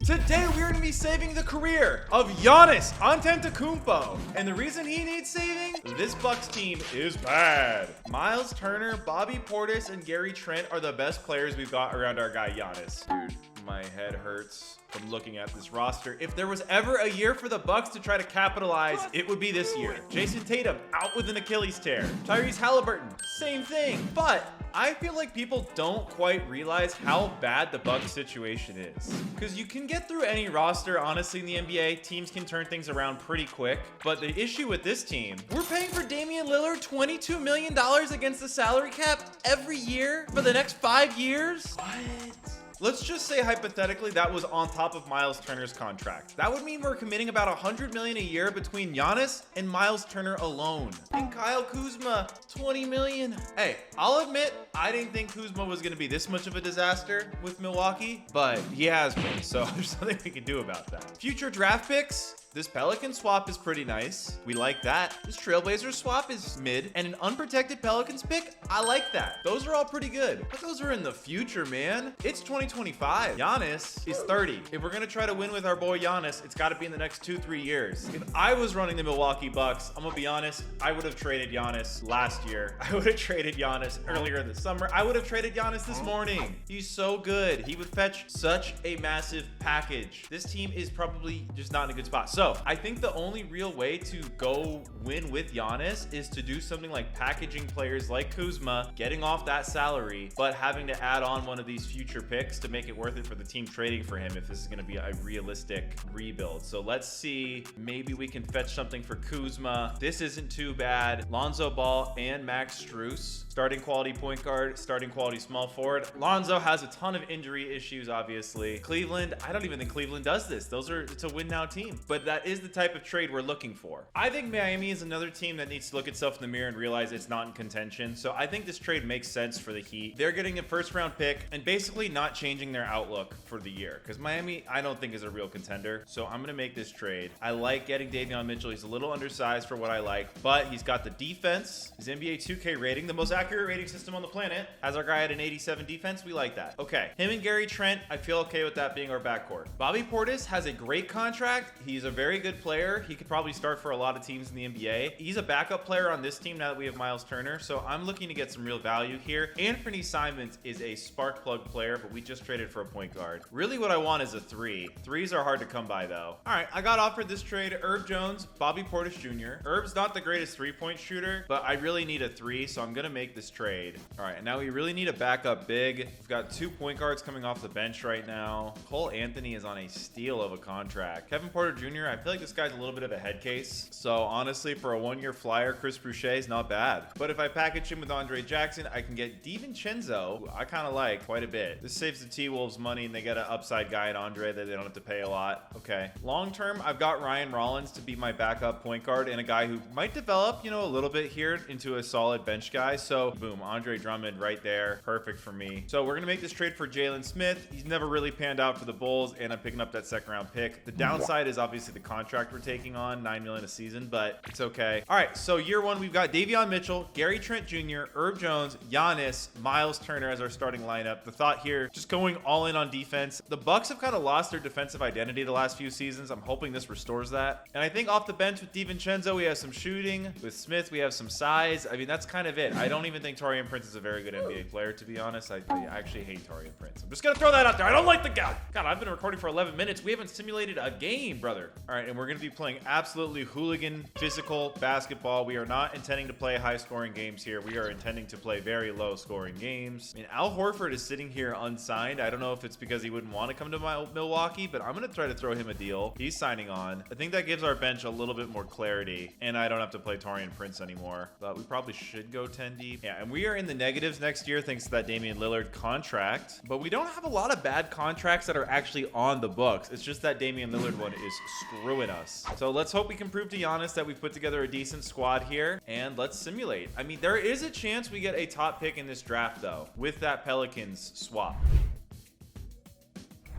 Today we're going to be saving the career of Giannis Antetokounmpo. And the reason he needs saving? This Bucks team is bad. Miles Turner, Bobby Portis, and Gary Trent are the best players we've got around our guy Giannis. Dude, my head hurts from looking at this roster. If there was ever a year for the Bucks to try to capitalize, it would be this year. Jason Tatum out with an Achilles tear. Tyrese Halliburton, same thing. But I feel like people don't quite realize how bad the Bucks situation is. Because you can get through any roster, honestly, in the NBA. Teams can turn things around pretty quick. But the issue with this team, we're paying for Damian Lillard $22 million against the salary cap every year for the next 5 years. What? Let's just say hypothetically that was on top of Miles Turner's contract. That would mean we're committing about $100 million a year between Giannis and Miles Turner alone. And Kyle Kuzma, $20 million. Hey, I'll admit, I didn't think Kuzma was gonna be this much of a disaster with Milwaukee, but he has been, so there's nothing we can do about that. Future draft picks, this Pelican swap is pretty nice. We like that. This Trailblazers swap is mid, and an unprotected Pelicans pick, I like that. Those are all pretty good, but those are in the future, man. It's 2025. Giannis is 30. If we're gonna try to win with our boy Giannis, it's gotta be in the next 2-3 years. If I was running the Milwaukee Bucks, I'm gonna be honest, I would have traded Giannis last year. I would have traded Giannis earlier this summer. I would have traded Giannis this morning. He's so good. He would fetch such a massive package. This team is probably just not in a good spot. So I think the only real way to go win with Giannis is to do something like packaging players like Kuzma, getting off that salary, but having to add on one of these future picks to make it worth it for the team trading for him if this is going to be a realistic rebuild. So let's see. Maybe we can fetch something for Kuzma. This isn't too bad. Lonzo Ball and Max Strus. Starting quality point guard, starting quality small forward. Lonzo has a ton of injury issues, obviously. Cleveland, I don't even think Cleveland does this. It's a win now team. But that is the type of trade we're looking for. I think Miami is another team that needs to look itself in the mirror and realize it's not in contention. So I think this trade makes sense for the Heat. They're getting a first round pick and basically not changing their outlook for the year. Because Miami, I don't think is a real contender. So I'm going to make this trade. I like getting Davion Mitchell. He's a little undersized for what I like, but he's got the defense, his NBA 2K rating, the most accurate rating system on the planet. Has our guy at an 87 defense. We like that. Okay. Him and Gary Trent, I feel okay with that being our backcourt. Bobby Portis has a great contract. He's a very good player. He could probably start for a lot of teams in the NBA. He's a backup player on this team now that we have Miles Turner. So I'm looking to get some real value here. Anthony Simons is a spark plug player, but we just traded for a point guard. Really what I want is a 3. 3s are hard to come by though. All right. I got offered this trade. Herb Jones, Bobby Portis Jr. Herb's not the greatest 3-point shooter, but I really need a 3. So I'm going to make this trade. All right, and now we really need a backup big. We've got 2 point guards coming off the bench right now. Cole Anthony is on a steal of a contract. Kevin Porter Jr., I feel like this guy's a little bit of a head case. So honestly, for a 1-year flyer, Chris Boucher is not bad. But if I package him with Andre Jackson, I can get DiVincenzo, who I kind of like quite a bit. This saves the T-Wolves money, and they get an upside guy in Andre that they don't have to pay a lot. Okay. Long term, I've got Ryan Rollins to be my backup point guard and a guy who might develop, a little bit here into a solid bench guy. So boom, Andre Drummond right there. Perfect for me. So we're going to make this trade for Jalen Smith. He's never really panned out for the Bulls, and I'm picking up that 2nd round pick. The downside is obviously the contract we're taking on, $9 million a season, but it's okay. All right, so year 1, we've got Davion Mitchell, Gary Trent Jr., Herb Jones, Giannis, Miles Turner as our starting lineup. The thought here, just going all in on defense. The Bucks have kind of lost their defensive identity the last few seasons. I'm hoping this restores that. And I think off the bench with DiVincenzo, we have some shooting. With Smith, we have some size. I mean, that's kind of it. I don't even think Taurean Prince is a very good NBA player, to be honest. I actually hate Taurean Prince. I'm just gonna throw that out there. I don't like the guy. God, I've been recording for 11 minutes. We haven't simulated a game, brother. All right, and we're gonna be playing absolutely hooligan, physical basketball. We are not intending to play high-scoring games here. We are intending to play very low-scoring games. I mean, Al Horford is sitting here unsigned. I don't know if it's because he wouldn't want to come to Milwaukee, but I'm gonna try to throw him a deal. He's signing on. I think that gives our bench a little bit more clarity, and I don't have to play Taurean Prince anymore. But we probably should go 10 deep. Yeah, and we are in the negatives next year thanks to that Damian Lillard contract, but we don't have a lot of bad contracts that are actually on the books. It's just that Damian Lillard one is screwing us. So let's hope we can prove to Giannis that we've put together a decent squad here, and let's simulate. I mean, there is a chance we get a top pick in this draft though with that Pelicans swap.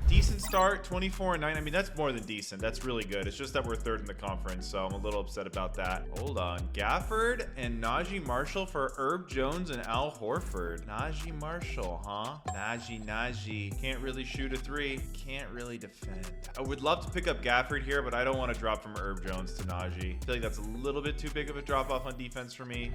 Decent decent start, 24-9. I mean, that's more than decent. That's really good. It's just that we're third in the conference, so I'm a little upset about that. Hold on. Gafford and Najee Marshall for Herb Jones and Al Horford. Najee Marshall, huh? Najee. Can't really shoot a three. Can't really defend. I would love to pick up Gafford here, but I don't want to drop from Herb Jones to Najee. I feel like that's a little bit too big of a drop off on defense for me.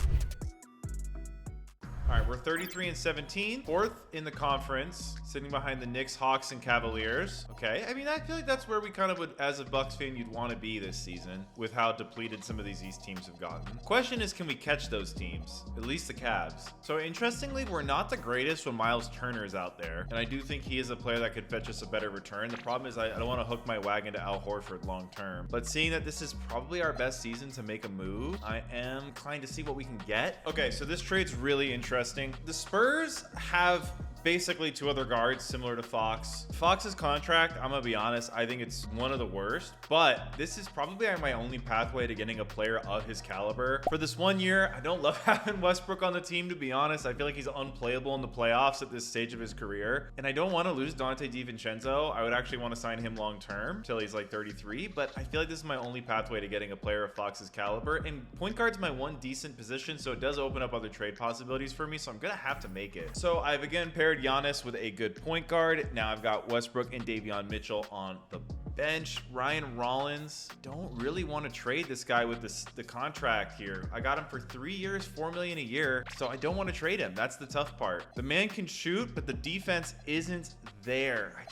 All right, we're 33-17, fourth in the conference, sitting behind the Knicks, Hawks, and Cavaliers. Okay, I mean, I feel like that's where we kind of would, as a Bucks fan, you'd want to be this season with how depleted some of these East teams have gotten. Question is, can we catch those teams? At least the Cavs. So interestingly, we're not the greatest when Miles Turner's out there, and I do think he is a player that could fetch us a better return. The problem is I don't want to hook my wagon to Al Horford long term, but seeing that this is probably our best season to make a move, I am inclined to see what we can get. Okay, so this trade's really interesting. The Spurs have basically two other guards similar to Fox. Fox's contract, I'm gonna be honest, I think it's one of the worst, but this is probably my only pathway to getting a player of his caliber. For this 1 year, I don't love having Westbrook on the team, to be honest. I feel like he's unplayable in the playoffs at this stage of his career, and I don't want to lose Dante DiVincenzo. I would actually want to sign him long term till he's like 33, but I feel like this is my only pathway to getting a player of Fox's caliber, and point guard's my one decent position, so it does open up other trade possibilities for me, so I'm gonna have to make it. So I've again paired Giannis with a good point guard. Now I've got Westbrook and Davion Mitchell on the bench. Ryan Rollins, don't really want to trade this guy with the contract here. I got him for 3 years, $4 million a year, so I don't want to trade him. That's the tough part. The man can shoot, but the defense isn't there.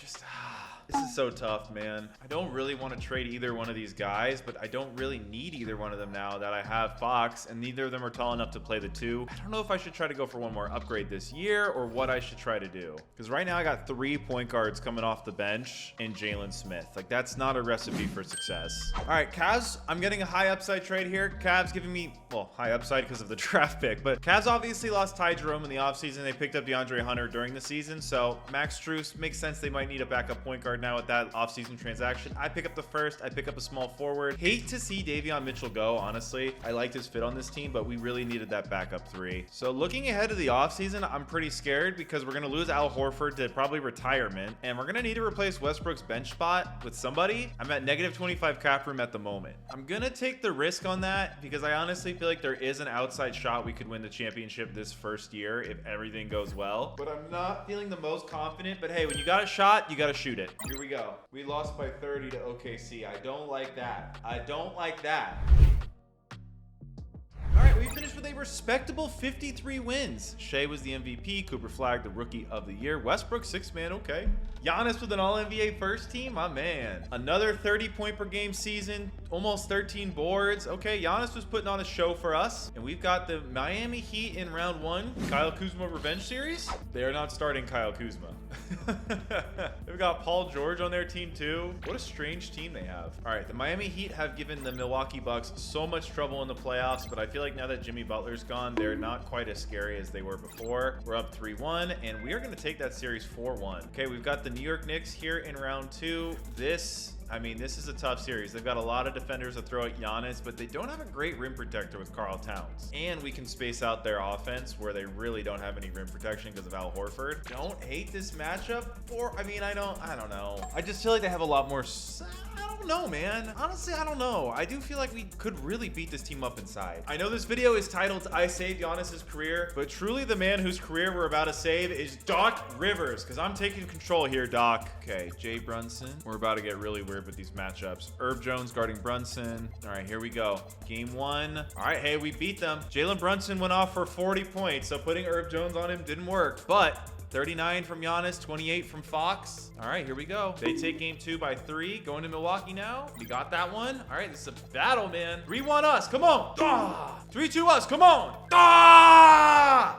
This is so tough, man. I don't really want to trade either one of these guys, but I don't really need either one of them now that I have Fox, and neither of them are tall enough to play the two. I don't know if I should try to go for one more upgrade this year or what I should try to do. Because right now I got 3 point guards coming off the bench and Jalen Smith. Like, that's not a recipe for success. All right, Cavs, I'm getting a high upside trade here. Cavs giving me, well, high upside because of the draft pick, but Cavs obviously lost Ty Jerome in the offseason. They picked up DeAndre Hunter during the season, so Max Strus makes sense. They might need a backup point guard now with that offseason transaction. I pick up the first. I pick up a small forward. Hate to see Davion Mitchell go, honestly. I liked his fit on this team, but we really needed that backup 3. So looking ahead to the offseason, I'm pretty scared because we're going to lose Al Horford to probably retirement, and we're going to need to replace Westbrook's bench spot with somebody. I'm at negative 25 cap room at the moment. I'm going to take the risk on that because I honestly feel like there is an outside shot we could win the championship this first year if everything goes well, but I'm not feeling the most confident. But hey, when you got a shot, you got to shoot it. Here we go. We lost by 30 to OKC. I don't like that. I don't like that. All right, we finished with a respectable 53 wins. Shea was the MVP, Cooper Flagg the Rookie of the Year, Westbrook 6th man, okay. Giannis with an All-NBA first team, my man. Another 30-point per game season, almost 13 boards. Okay, Giannis was putting on a show for us. And we've got the Miami Heat in round 1, Kyle Kuzma Revenge Series. They are not starting Kyle Kuzma. They've got Paul George on their team too. What a strange team they have. All right, the Miami Heat have given the Milwaukee Bucks so much trouble in the playoffs, but I feel like now that Jimmy Butler's gone, they're not quite as scary as they were before. We're up 3-1, and we are going to take that series 4-1. Okay, we've got the New York Knicks here in round 2. This is a tough series. They've got a lot of defenders to throw at Giannis, but they don't have a great rim protector with Karl Towns. And we can space out their offense where they really don't have any rim protection because of Al Horford. Don't hate this matchup. I don't know. I just feel like they have a lot more. I don't know, man. Honestly, I don't know. I do feel like we could really beat this team up inside. I know this video is titled I Saved Giannis's Career, but truly the man whose career we're about to save is Doc Rivers, because I'm taking control here, Doc. Okay, Jay Brunson. We're about to get really weird with these matchups. Herb Jones guarding Brunson. All right, here we go. Game 1. All right, hey, we beat them. Jalen Brunson went off for 40 points, so putting Herb Jones on him didn't work, but 39 from Giannis, 28 from Fox. All right, here we go. They take game 2 by 3. Going to Milwaukee now. We got that one. All right, this is a battle, man. 3-1 us. Come on. 3-2 us. Come on.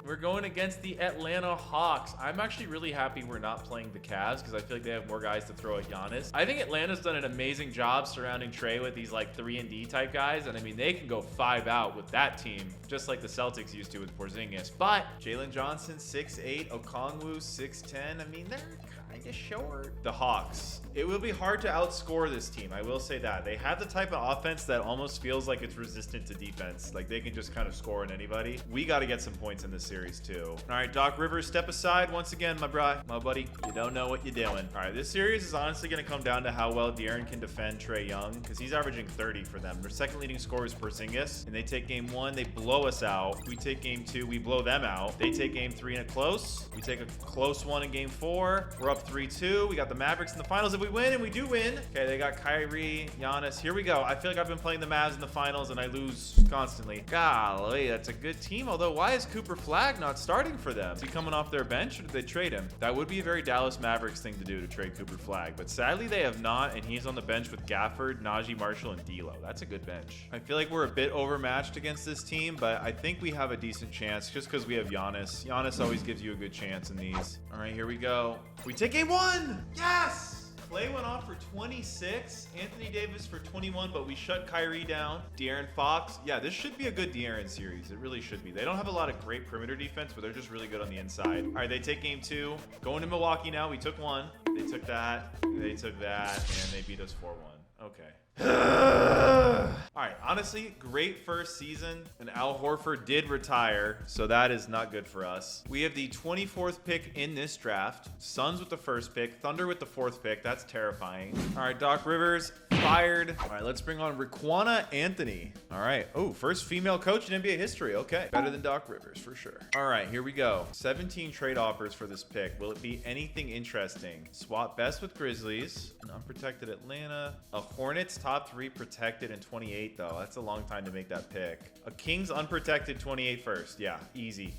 We're going against the Atlanta Hawks. I'm actually really happy we're not playing the Cavs because I feel like they have more guys to throw at Giannis. I think Atlanta's done an amazing job surrounding Trey with these like 3-and-D type guys. And I mean, they can go 5 out with that team, just like the Celtics used to with Porzingis. But Jalen Johnson, 6'8", Okongwu, 6'10". I mean, they're kind kinda short. The Hawks. It will be hard to outscore this team. I will say that. They have the type of offense that almost feels like it's resistant to defense. Like they can just kind of score on anybody. We got to get some points in this series too. All right, Doc Rivers, step aside once again, my buddy. You don't know what you're doing. All right, this series is honestly going to come down to how well De'Aaron can defend Trae Young because he's averaging 30 for them. Their second leading scorer is Porzingis, and they take game 1, they blow us out. We take game 2, we blow them out. They take game 3 in a close. We take a close one in game 4. We're up 3-2. We got the Mavericks in the finals if we win, and we do win. Okay, they got Kyrie, Giannis. Here we go. I feel like I've been playing the Mavs in the finals, and I lose constantly. Golly, that's a good team. Although, why is Cooper Flagg not starting for them? Is he coming off their bench, or did they trade him? That would be a very Dallas Mavericks thing to do, to trade Cooper Flagg. But sadly, they have not, and he's on the bench with Gafford, Najee Marshall, and D'Lo. That's a good bench. I feel like we're a bit overmatched against this team, but I think we have a decent chance just because we have Giannis. Giannis always gives you a good chance in these. All right, here we go. We take game 1. Yes! Clay went off for 26, Anthony Davis for 21, but we shut Kyrie down. De'Aaron Fox. Yeah, this should be a good De'Aaron series. It really should be. They don't have a lot of great perimeter defense, but they're just really good on the inside. All right, they take game 2. Going to Milwaukee now. We took 1. They took that. They took that, and they beat us 4-1. Okay. All right, honestly, great first season, and Al Horford did retire, so that is not good for us. We have the 24th pick in this draft, Suns with the first pick, Thunder with the 4th pick. That's terrifying. All right, Doc Rivers fired. All right, let's bring on Riquna Anthony. All right. Oh, first female coach in NBA history. Okay, better than Doc Rivers for sure. All right, here we go. 17 trade offers for this pick. Will it be anything interesting? Swap best with Grizzlies, an unprotected Atlanta, a Hornets top 3 protected in 28 though. That's a long time to make that pick. A Kings unprotected 28 first. Yeah, easy.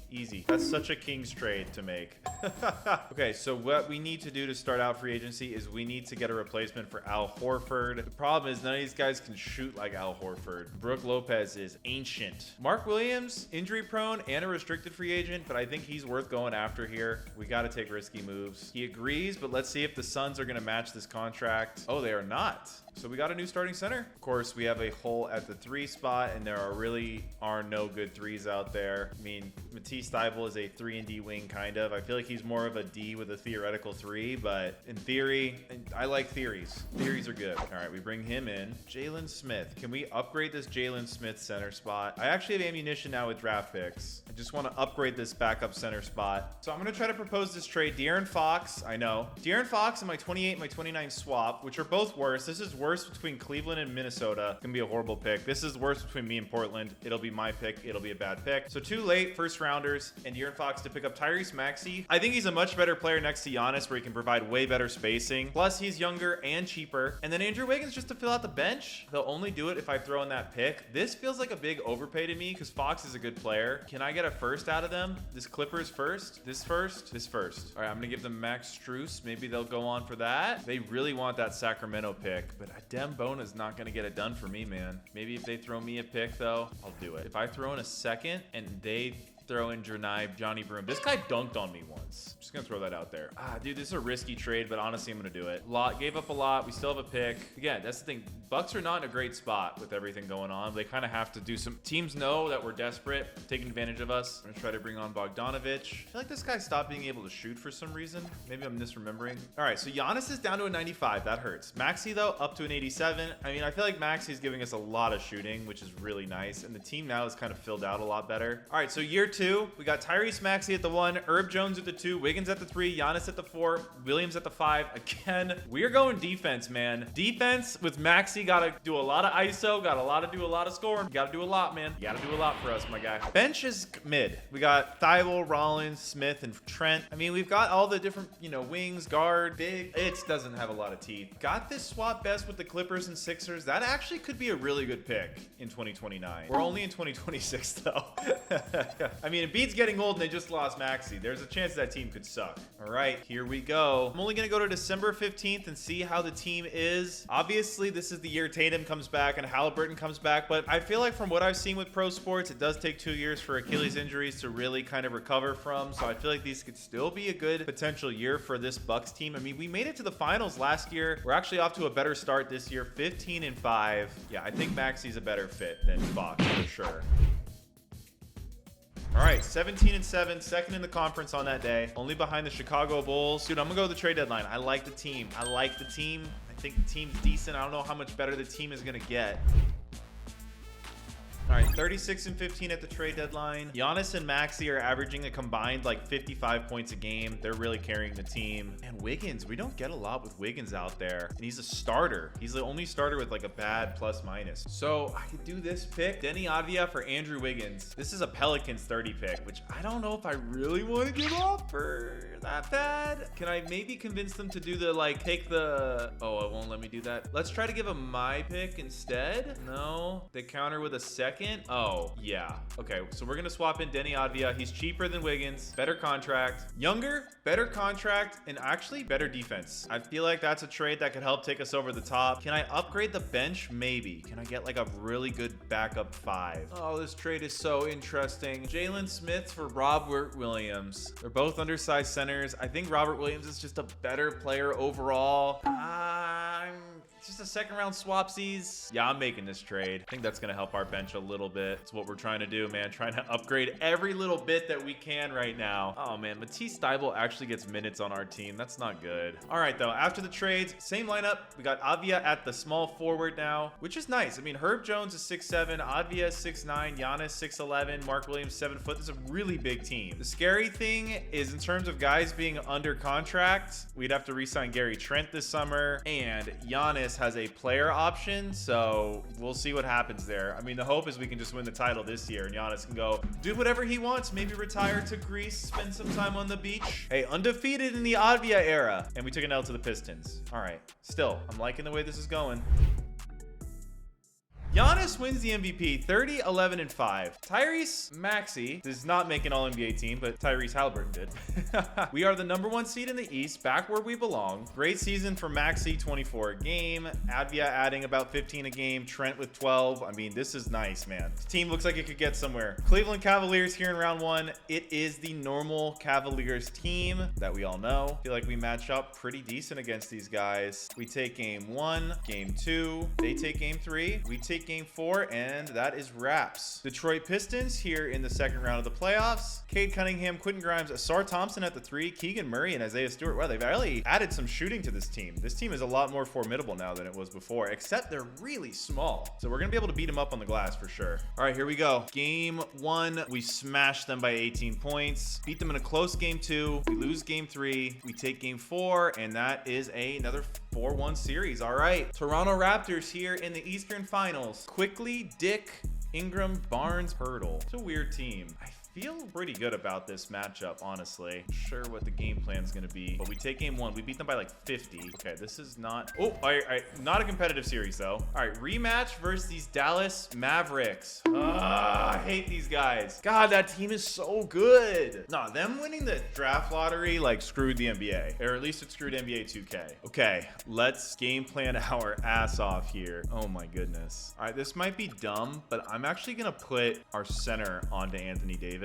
That's such a Kings trade to make. Okay, so what we need to do to start out free agency is we need to get a replacement for Al Horford. The problem is none of these guys can shoot like Al Horford. Brook Lopez is ancient. Mark Williams, injury prone and a restricted free agent, but I think he's worth going after here. We got to take risky moves. He agrees, but let's see if the Suns are going to match this contract. Oh, they are not. So we got a new starting center. Of course, we have a hole at the 3 spot, and there really are no good 3s out there. I mean, Matisse Thybulle is a 3-and-D wing, kind of. I feel like he's more of a D with a theoretical 3, but in theory, I like theories. Theories are good. All right, we bring him in. Jalen Smith. Can we upgrade this Jalen Smith center spot? I actually have ammunition now with draft picks. I just want to upgrade this backup center spot. So I'm going to try to propose this trade. De'Aaron Fox, I know. De'Aaron Fox and my 28 and my 29 swap, which are both worse. This is worse between Cleveland and Minnesota. Can be a horrible pick. This is worse between me and Portland. It'll be my pick. It'll be a bad pick. So 2 late first rounders and De'Aaron Fox to pick up Tyrese Maxey. I think he's a much better player next to Giannis where he can provide way better spacing. Plus he's younger and cheaper. And then Andrew Wiggins just to fill out the bench. They'll only do it if I throw in that pick. This feels like a big overpay to me because Fox is a good player. Can I get a first out of them? This Clippers first? This first? This first. All right, I'm going to give them Max Strus. Maybe they'll go on for that. They really want that Sacramento pick, but Adem Bona's not going to get it done for me, man. Maybe if they throw me a pick, though, I'll do it. If I throw in a second and they throw in Johnny Broom. This guy dunked on me once. Just gonna throw that out there. Dude, this is a risky trade, but honestly, I'm gonna do it. Gave up a lot. We still have a pick. Again, that's the thing. Bucks are not in a great spot with everything going on. They kind of have to do some. Teams know that we're desperate, taking advantage of us. I'm gonna try to bring on Bogdanovich. I feel like this guy stopped being able to shoot for some reason. Maybe I'm misremembering. All right, so Giannis is down to a 95. That hurts. Maxey, though, up to an 87. I mean, I feel like Maxey's giving us a lot of shooting, which is really nice. And the team now is kind of filled out a lot better. All right, so year 2, we got Tyrese Maxey at the 1, Herb Jones at the 2, Wiggins at the 3, Giannis at the 4, Williams at the 5. Again, we are going defense, man. Defense with Maxey, gotta do a lot of ISO, do a lot of scoring. You gotta do a lot, man. You gotta do a lot for us, my guy. Bench is mid. We got Thybulle, Rollins, Smith, and Trent. I mean, we've got all the different, wings, guard, big. It doesn't have a lot of teeth. Got this swap best with the Clippers and Sixers. That actually could be a really good pick in 2029. We're only in 2026, though. I mean, it beats getting old and they just lost Maxey. There's a chance that team could suck. All right, here we go. I'm only going to go to December 15th and see how the team is. Obviously, this is the year Tatum comes back and Halliburton comes back, but I feel like from what I've seen with pro sports, it does take 2 years for Achilles injuries to really kind of recover from. So I feel like these could still be a good potential year for this Bucks team. I mean, we made it to the finals last year. We're actually off to a better start this year, 15-5. Yeah, I think Maxey's a better fit than Fox for sure. All right, 17-7, second in the conference on that day. Only behind the Chicago Bulls. Dude, I'm gonna go with the trade deadline. I like the team. I think the team's decent. I don't know how much better the team is gonna get. All right, 36-15 at the trade deadline. Giannis and Maxey are averaging a combined like 55 points a game. They're really carrying the team. And Wiggins, we don't get a lot with Wiggins out there. And he's a starter. He's the only starter with like a bad plus minus. So I could do this pick. Denny Avdia for Andrew Wiggins. This is a Pelicans 30 pick, which I don't know if I really want to give up for that bad. Can I maybe convince them to do the like take the... Oh, it won't let me do that. Let's try to give them my pick instead. No, they counter with a second. Oh, yeah. Okay, so we're going to swap in Denny Avdia. He's cheaper than Wiggins. Better contract. Younger, better contract, and actually better defense. I feel like that's a trade that could help take us over the top. Can I upgrade the bench? Maybe. Can I get like a really good backup 5? Oh, this trade is so interesting. Jalen Smith for Robert Williams. They're both undersized centers. I think Robert Williams is just a better player overall. Just a second round swapsies. Yeah, I'm making this trade. I think that's gonna help our bench a little bit. It's what we're trying to do, man. Trying to upgrade every little bit that we can right now. Oh man, Matisse Thybulle actually gets minutes on our team. That's not good. All right though, after the trades, same lineup. We got Avdia at the small forward now, which is nice. I mean, Herb Jones is 6'7", Avdia is 6'9", Giannis 6'11", Mark Williams 7 foot. This is a really big team. The scary thing is in terms of guys being under contract, we'd have to re-sign Gary Trent this summer, and Giannis has a player option, so we'll see what happens there. I mean, the hope is we can just win the title this year and Giannis can go do whatever he wants, maybe retire to Greece, spend some time on the beach. Hey, undefeated in the Avdia era, and we took an L to the Pistons. All right, still, I'm liking the way this is going. Giannis wins the MVP, 30, 11, and 5. Tyrese Maxey does not make an All-NBA team, but Tyrese Halliburton did. We are the #1 seed in the East, back where we belong. Great season for Maxey, 24 a game. Avdia adding about 15 a game. Trent with 12. I mean, this is nice, man. This team looks like it could get somewhere. Cleveland Cavaliers here in round 1. It is the normal Cavaliers team that we all know. I feel like we match up pretty decent against these guys. We take game 1, game 2. They take game 3. We take game 4, and that is wraps. Detroit Pistons here in the second round of the playoffs. Cade Cunningham, Quentin Grimes, Asar Thompson at the 3, Keegan Murray, and Isaiah Stewart. Wow, they've really added some shooting to this team. This team is a lot more formidable now than it was before, except they're really small. So we're gonna be able to beat them up on the glass for sure. All right, here we go. Game 1, we smashed them by 18 points. Beat them in a close game 2. We lose game 3. We take game 4, and that is another 4-1 series. All right, Toronto Raptors here in the Eastern Finals. Quickly, Dick, Ingram, Barnes, Hurdle. It's a weird team. I feel pretty good about this matchup, honestly. Not sure what the game plan is going to be, but we take game 1. We beat them by like 50. Okay, this is not... Oh, all right. Not a competitive series, though. All right, rematch versus these Dallas Mavericks. I hate these guys. God, that team is so good. No, them winning the draft lottery, like, screwed the NBA. Or at least it screwed NBA 2K. Okay, let's game plan our ass off here. Oh, my goodness. All right, this might be dumb, but I'm actually going to put our center onto Anthony Davis.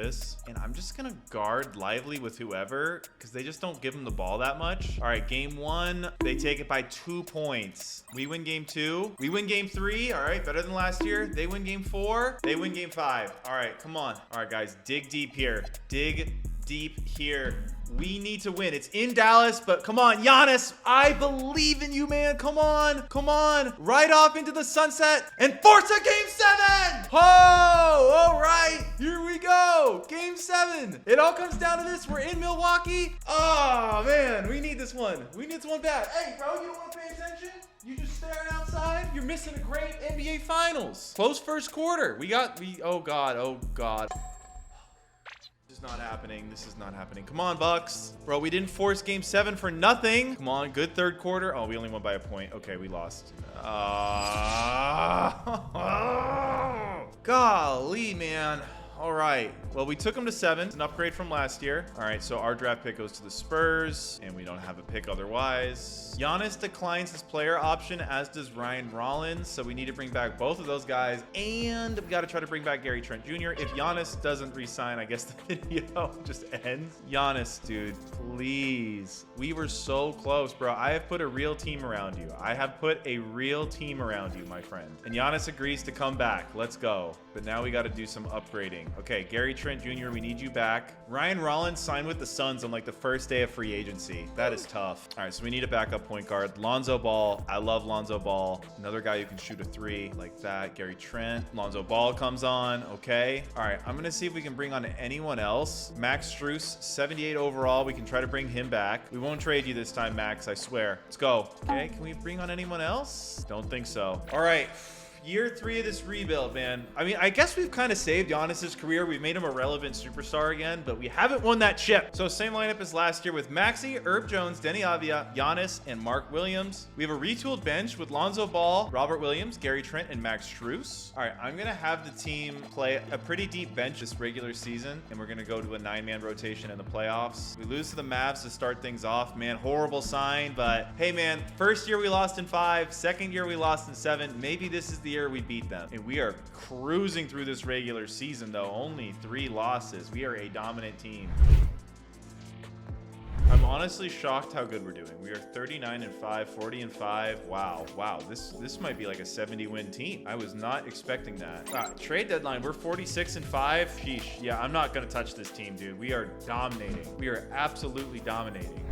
And I'm just gonna guard Lively with whoever because they just don't give him the ball that much. All right, game 1, they take it by 2 points. We win game 2. We win game 3. All right, better than last year. They win game 4. They win game 5. All right, come on. All right, guys, dig deep here. Dig deep here. We need to win. It's in Dallas, but come on, Giannis. I believe in you, man. Come on. Come on. Right off into the sunset and force a game 7. Oh, all right. Here we go. Game 7. It all comes down to this. We're in Milwaukee. Oh, man. We need this one. We need this one bad. Hey, bro, you don't want to pay attention? You just staring outside? You're missing a great NBA Finals. Close first quarter. Oh, God. Oh, God. Not happening. This is not happening. Come on, Bucks. Bro, we didn't force game 7 for nothing. Come on, good third quarter. Oh, we only won by a point. Okay, we lost. Golly, man. All right. Well, we took them to 7. It's an upgrade from last year. All right, so our draft pick goes to the Spurs, and we don't have a pick otherwise. Giannis declines his player option, as does Ryan Rollins, so we need to bring back both of those guys, and we got to try to bring back Gary Trent Jr. If Giannis doesn't re-sign, I guess the video just ends. Giannis, dude, please. We were so close, bro. I have put a real team around you. I have put a real team around you, my friend. And Giannis agrees to come back. Let's go. But now we got to do some upgrading. amazing. Okay, Gary Trent Jr., we need you back. Ryan Rollins signed with the Suns on like the first day of free agency. That is tough. All right, so we need a backup point guard. Lonzo Ball. I love Lonzo Ball. Another guy who can shoot a three like that. Gary Trent. Lonzo Ball comes on. Okay. All right, I'm going to see if we can bring on anyone else. Max Strus, 78 overall. We can try to bring him back. We won't trade you this time, Max. I swear. Let's go. Okay, can we bring on anyone else? Don't think so. All right. Year 3 of this rebuild, man. I mean, I guess we've kind of saved Giannis's career. We've made him a relevant superstar again, but we haven't won that chip. So same lineup as last year with Maxey, Herb Jones, Denny Avdia, Giannis, and Mark Williams. We have a retooled bench with Lonzo Ball, Robert Williams, Gary Trent, and Max Strus. All right, I'm going to have the team play a pretty deep bench this regular season, and we're going to go to a 9-man rotation in the playoffs. We lose to the Mavs to start things off. Man, horrible sign, but hey, man, first year we lost in 5, second year we lost in 7. Maybe this is the year we beat them. And we are cruising through this regular season, though. Only 3 losses. We are a dominant team. I'm honestly shocked how good we're doing. We are 39-5, 40-5. Wow. This might be like a 70-win team. I was not expecting that. Trade deadline, we're 46-5. Sheesh. Yeah, I'm not gonna touch this team, dude. We are dominating. We are absolutely dominating.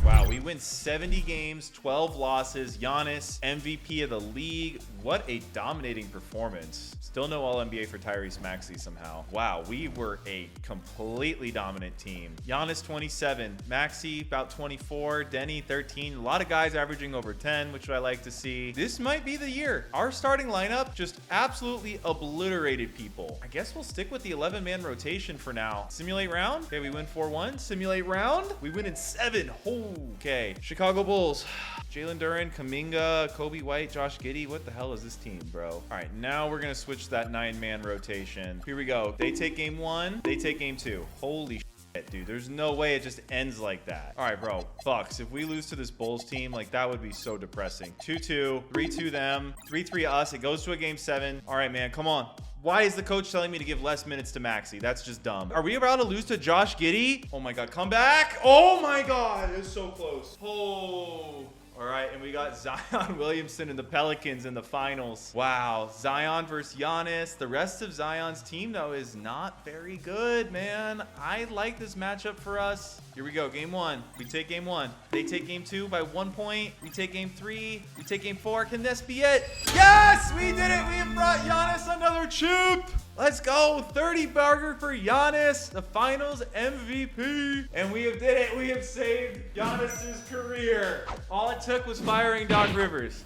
Wow, we win 70 games, 12 losses. Giannis, MVP of the league. What a dominating performance. Still no All-NBA for Tyrese Maxey somehow. Wow, we were a completely dominant team. Giannis 27, Maxey about 24, Denny 13. A lot of guys averaging over 10, which I like to see. This might be the year. Our starting lineup just absolutely obliterated people. I guess we'll stick with the 11-man rotation for now. Simulate round. Okay, we win 4-1. Simulate round. We win in 7. Okay. Chicago Bulls. Jalen Duren, Kuminga, Kobe White, Josh Giddey. What the hell is this team, bro? All right, now we're going to switch to that 9-man rotation. Here we go. They take game 1. They take game 2. Holy shit, dude. There's no way it just ends like that. All right, bro. Bucks. If we lose to this Bulls team, like that would be so depressing. 2-2. 3-2 them. 3-3 us. It goes to a game 7. All right, man. Come on. Why is the coach telling me to give less minutes to Maxey? That's just dumb. Are we about to lose to Josh Giddey? Oh my God, come back. Oh my God, it's so close. Oh. All right, and we got Zion Williamson and the Pelicans in the finals. Wow, Zion versus Giannis. The rest of Zion's team, though, is not very good, man. I like this matchup for us. Here we go, game 1. We take game 1. They take game 2 by 1 point. We take game 3. We take game 4. Can this be it? Yes, we did it. We have brought Giannis another chip. Let's go. 30 burger for Giannis, the finals MVP. And we have did it. We have saved Giannis's career. All it took was firing Doc Rivers.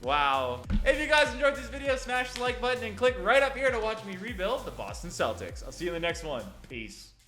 Wow. If you guys enjoyed this video, smash the like button and click right up here to watch me rebuild the Boston Celtics. I'll see you in the next one. Peace.